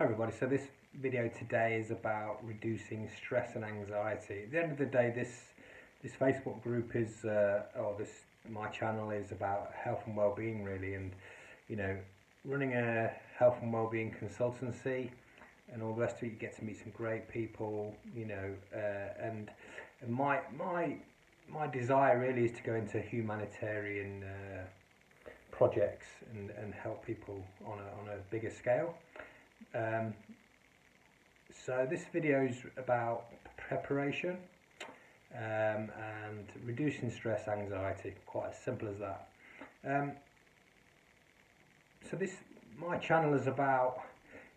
Hi everybody, so this video today is about reducing stress and anxiety. At the end of the day, this Facebook group is, my channel is about health and well-being really, and running a health and well-being consultancy and all the rest of it. You get to meet some great people, and my desire really is to go into humanitarian projects and help people on a bigger scale. So this video is about preparation and reducing stress, anxiety, quite as simple as that. So my channel is about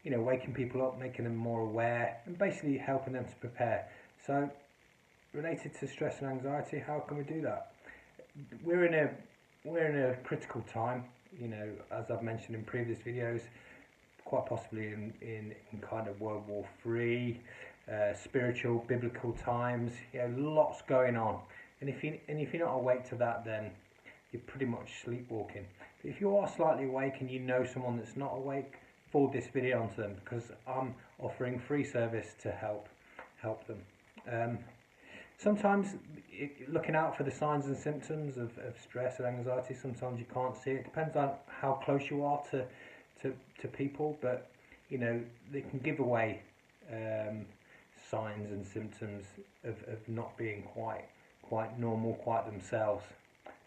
waking people up, making them more aware, and basically helping them to prepare. So related to stress and anxiety, how can we do that? We're in a critical time, as I've mentioned in previous videos, quite possibly in kind of World War III, spiritual, biblical times. Lots going on, and if you're not awake to that, then you're pretty much sleepwalking. But if you are slightly awake and you know someone that's not awake, forward this video onto them, because I'm offering free service to help them. Sometimes looking out for the signs and symptoms of stress and anxiety, sometimes you can't see it. It depends on how close you are to people, but they can give away signs and symptoms of not being quite normal, quite themselves,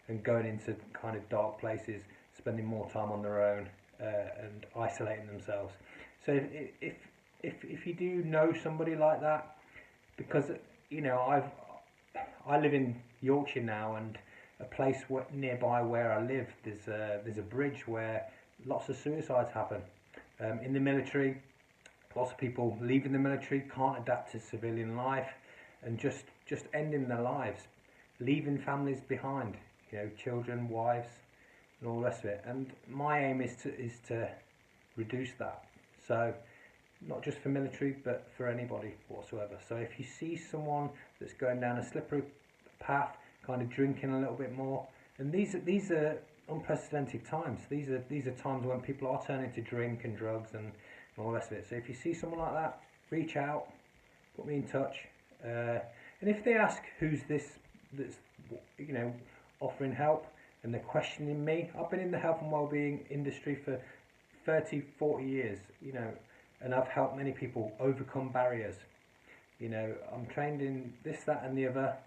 and going into kind of dark places, spending more time on their own and isolating themselves. So if you do know somebody like that, because I live in Yorkshire now, and a place nearby where I live, there's a bridge where lots of suicides happen. In the military, lots of people leaving the military can't adapt to civilian life and just ending their lives, leaving families behind, children, wives, and all the rest of it. And my aim is to reduce that. So not just for military, but for anybody whatsoever. So if you see someone that's going down a slippery path, kind of drinking a little bit more, and these are unprecedented times. These are times when people are turning to drink and drugs and all the rest of it. So if you see someone like that, reach out, put me in touch, and if they ask who's this that's offering help, and they're questioning me, I've been in the health and well-being industry for 30-40 years, and I've helped many people overcome barriers. I'm trained in this, that and the other.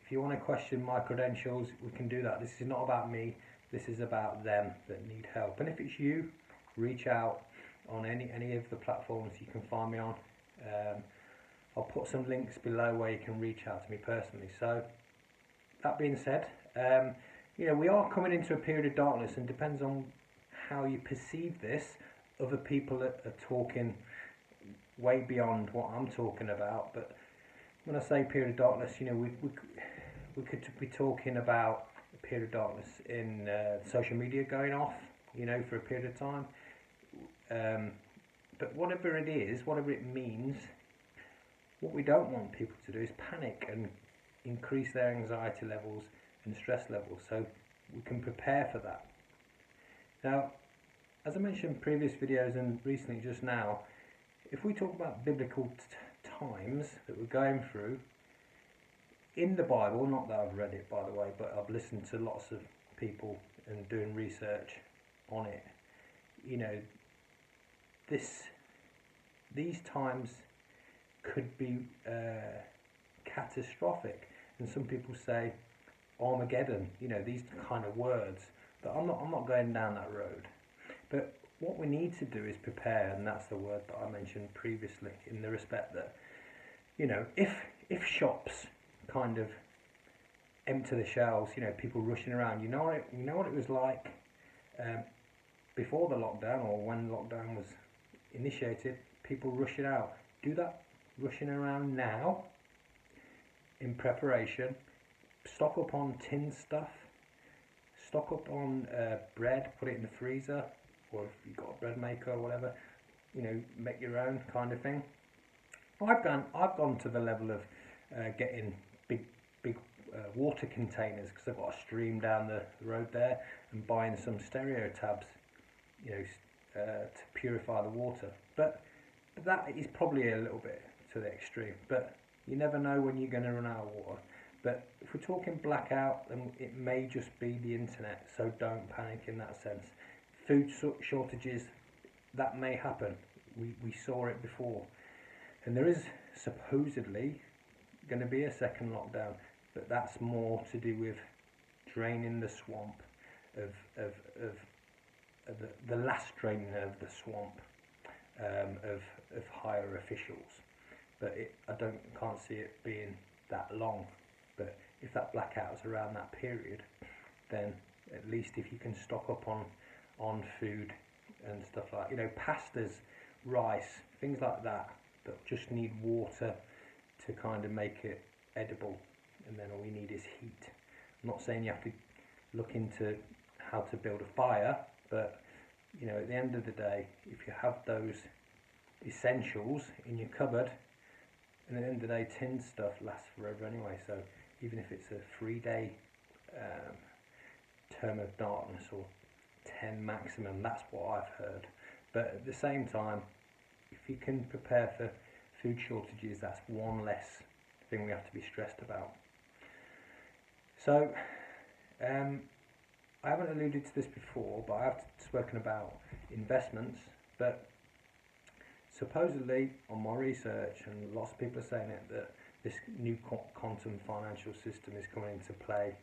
If you want to question my credentials, we can do that. This is not about me. This is about them that need help. And if it's you, reach out on any of the platforms you can find me on. I'll put some links below where you can reach out to me personally. So that being said, we are coming into a period of darkness, and depends on how you perceive this. Other people are talking way beyond what I'm talking about. But when I say period of darkness, we could be talking about a period of darkness in social media going off, for a period of time. But whatever it is, whatever it means, what we don't want people to do is panic and increase their anxiety levels and stress levels, so we can prepare for that. Now, as I mentioned in previous videos and recently just now, if we talk about biblical times that we're going through, in the Bible, not that I've read it by the way, but I've listened to lots of people and doing research on it, these times could be catastrophic, and some people say Armageddon, these kind of words, but I'm not going down that road. But what we need to do is prepare, and that's the word that I mentioned previously, in the respect that, if shops kind of empty the shelves, people rushing around, you know what it was like before the lockdown, or when lockdown was initiated, people rushing out. Do that rushing around now in preparation. Stock up on tin stuff, stock up on bread, put it in the freezer, or if you've got a bread maker or whatever, make your own kind of thing. I've gone to the level of getting big water containers, because I've got a stream down the road there, and buying some stereo tabs, to purify the water. But But that is probably a little bit to the extreme. But you never know when you're going to run out of water. But if we're talking blackout, then it may just be the internet, so don't panic in that sense. Food shortages, that may happen. We saw it before. And there is supposedly going to be a second lockdown, but that's more to do with draining the swamp of the last draining of the swamp of higher officials. But I can't see it being that long. But if that blackout is around that period, then at least if you can stock up on food and stuff like, pastas, rice, things like that just need water to kind of make it edible, and then all you need is heat. I'm not saying you have to look into how to build a fire, but at the end of the day, if you have those essentials in your cupboard, and at the end of the day, tinned stuff lasts forever anyway, so even if it's a 3-day term of darkness or 10 maximum, that's what I've heard. But at the same time, if you can prepare for food shortages, that's one less thing we have to be stressed about. So I haven't alluded to this before, but I have spoken about investments. But supposedly on my research, and lots of people are saying it, that this new quantum financial system is coming into play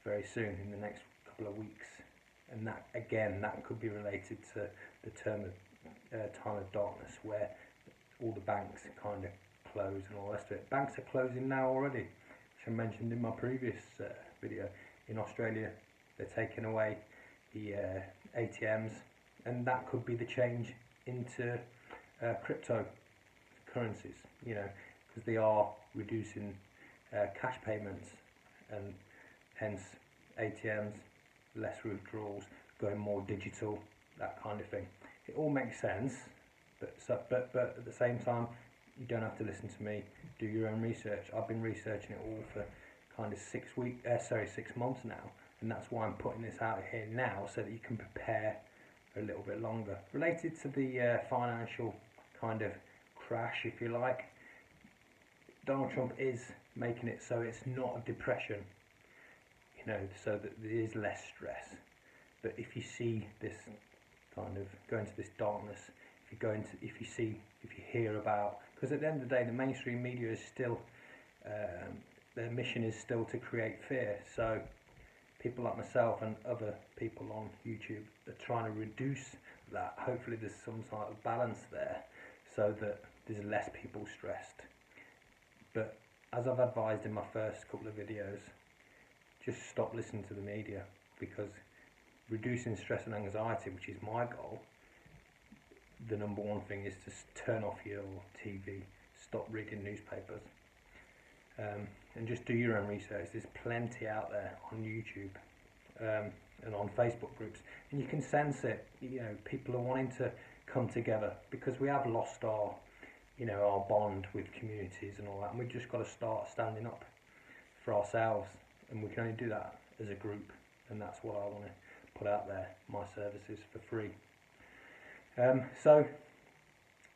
very soon, in the next couple of weeks. And that, again, that could be related to the time of darkness, where all the banks kind of close and all the rest of it. Banks are closing now already, which I mentioned in my previous video. In Australia, they're taking away the ATMs, and that could be the change into cryptocurrencies, because they are reducing cash payments, and hence ATMs, less withdrawals, going more digital, that kind of thing. It all makes sense, but at the same time, you don't have to listen to me. Do your own research. I've been researching it all for kind of 6 months now, and that's why I'm putting this out here now, so that you can prepare a little bit longer. Related to the financial kind of crash, if you like, Donald Trump is making it so it's not a depression, so that there is less stress. But if you see this kind of go into this darkness, if you hear about, because at the end of the day, the mainstream media is still, their mission is still to create fear. So people like myself and other people on YouTube are trying to reduce that. Hopefully there's some sort of balance there, so that there's less people stressed. But as I've advised in my first couple of videos, just stop listening to the media, because reducing stress and anxiety, which is my goal, the number one thing is to turn off your TV, stop reading newspapers, and just do your own research. There's plenty out there on YouTube and on Facebook groups, and you can sense it. People are wanting to come together, because we have lost our bond with communities and all that, and we've just got to start standing up for ourselves, and we can only do that as a group, and that's what I want to put out there, my services for free. So,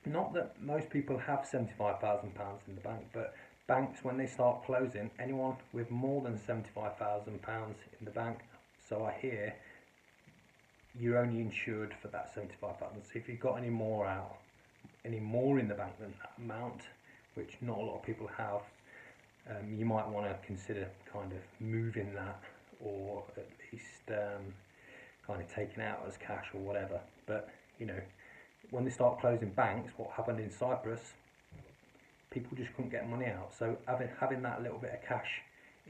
not that most people have £75,000 in the bank, but banks, when they start closing, anyone with more than £75,000 in the bank, so I hear, you're only insured for that 75,000. So if you've got any more in the bank than that amount, which not a lot of people have, you might want to consider kind of moving that, or at least kind of taking out as cash or whatever. But when they start closing banks, what happened in Cyprus, people just couldn't get money out. So having that little bit of cash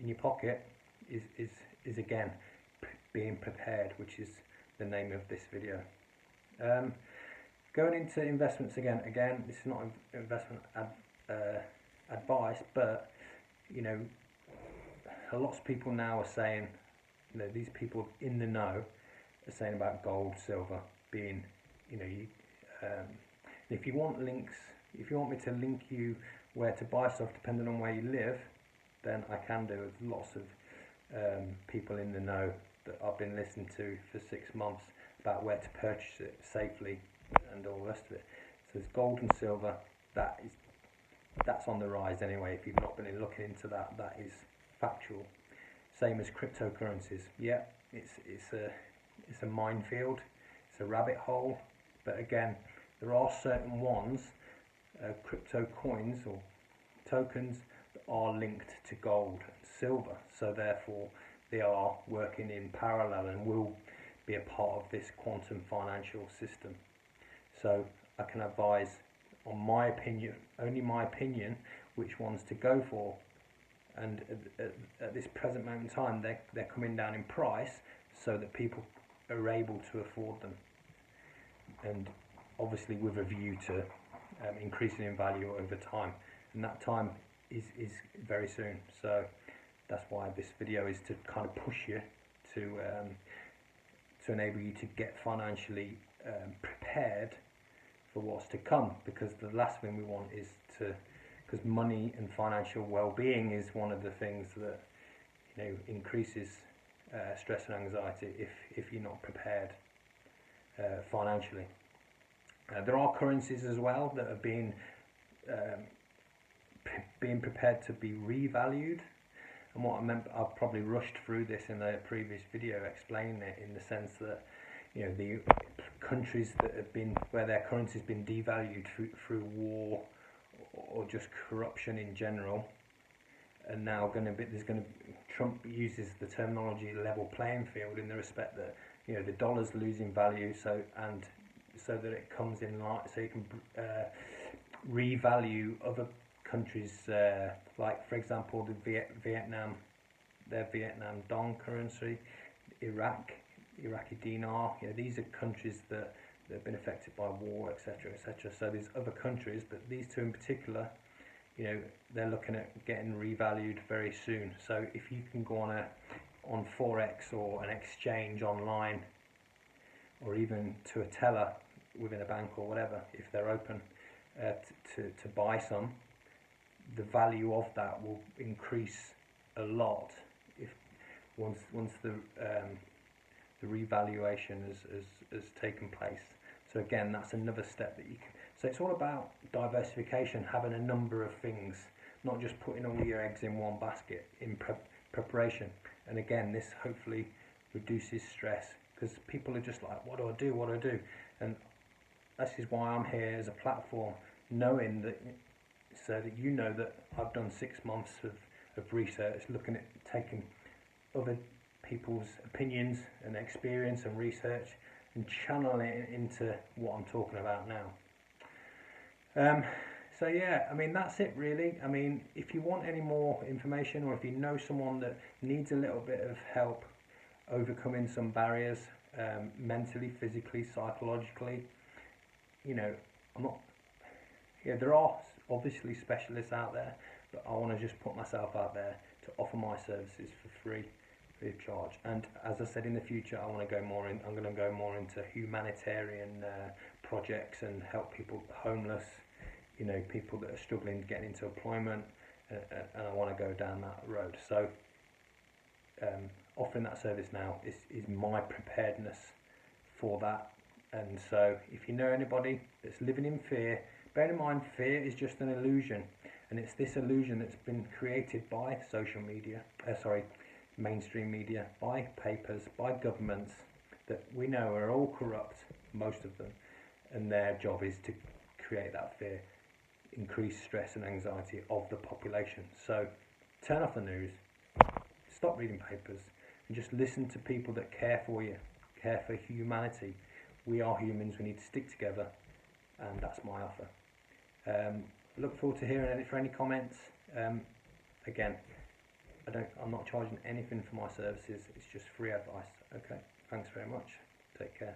in your pocket is again being prepared, which is the name of this video. Going into investments again, this is not investment advice, but a lot of people now are saying, these people in the know are saying about gold, silver being, if you want links, if you want me to link you where to buy stuff depending on where you live, then I can do. There's lots of people in the know that I've been listening to for 6 months about where to purchase it safely and all the rest of it. So there's gold and silver. That's on the rise anyway. If you've not been looking into that, that is factual. Same as cryptocurrencies. Yeah, it's a minefield. It's a rabbit hole. But again, there are certain ones, crypto coins or tokens, that are linked to gold and silver. So therefore, they are working in parallel and will be a part of this quantum financial system. So I can advise, on my opinion, only my opinion, which ones to go for. And at this present moment in time, they're coming down in price so that people are able to afford them. And obviously with a view to increasing in value over time. And that time is very soon. So that's why this video is to kind of push you to enable you to get financially prepared for what's to come, because the last thing we want is to, because money and financial well-being is one of the things that, you know, increases stress and anxiety if you're not prepared financially. There are currencies as well that are being prepared to be revalued. And what I meant, I've probably rushed through this in a previous video explaining it, in the sense that, you know, the countries that have been, where their currency has been devalued through war or just corruption in general, and now Trump uses the terminology level playing field, in the respect that, you know, the dollar's losing value, so that it comes in line, so you can revalue other countries, like for example Vietnam, their Vietnam dong currency, Iraqi dinar. You know, these are countries that have been affected by war, etc., etc. So there's other countries, but these two in particular, you know, they're looking at getting revalued very soon. So if you can go on Forex or an exchange online, or even to a teller within a bank or whatever, if they're open to buy some, the value of that will increase a lot if once the revaluation has taken place. So again, that's another step that you can. So it's all about diversification, having a number of things, not just putting all your eggs in one basket in preparation. And again, this hopefully reduces stress, because people are just like, what do I do? What do I do? And this is why I'm here as a platform, knowing that, so that you know that I've done 6 months of research, looking at taking other people's opinions and experience and research and channeling it into what I'm talking about now. So yeah, I mean, that's it really. I mean, if you want any more information, or if you know someone that needs a little bit of help overcoming some barriers, mentally, physically, psychologically, you know, there are obviously specialists out there, but I want to just put myself out there to offer my services for free of charge. And as I said, in the future, I'm going to go more into humanitarian projects and help people homeless, you know, people that are struggling to get into employment, and I want to go down that road. So offering that service now is my preparedness for that. And so if you know anybody that's living in fear, bear in mind, fear is just an illusion, and it's this illusion that's been created by social media, mainstream media, by papers, by governments, that we know are all corrupt, most of them, and their job is to create that fear, increase stress and anxiety of the population. So turn off the news, stop reading papers, and just listen to people that care for you, care for humanity. We are humans, we need to stick together, and that's my offer. Look forward to hearing for any comments. Again, I'm not charging anything for my services, it's just free advice. Okay, thanks very much, take care.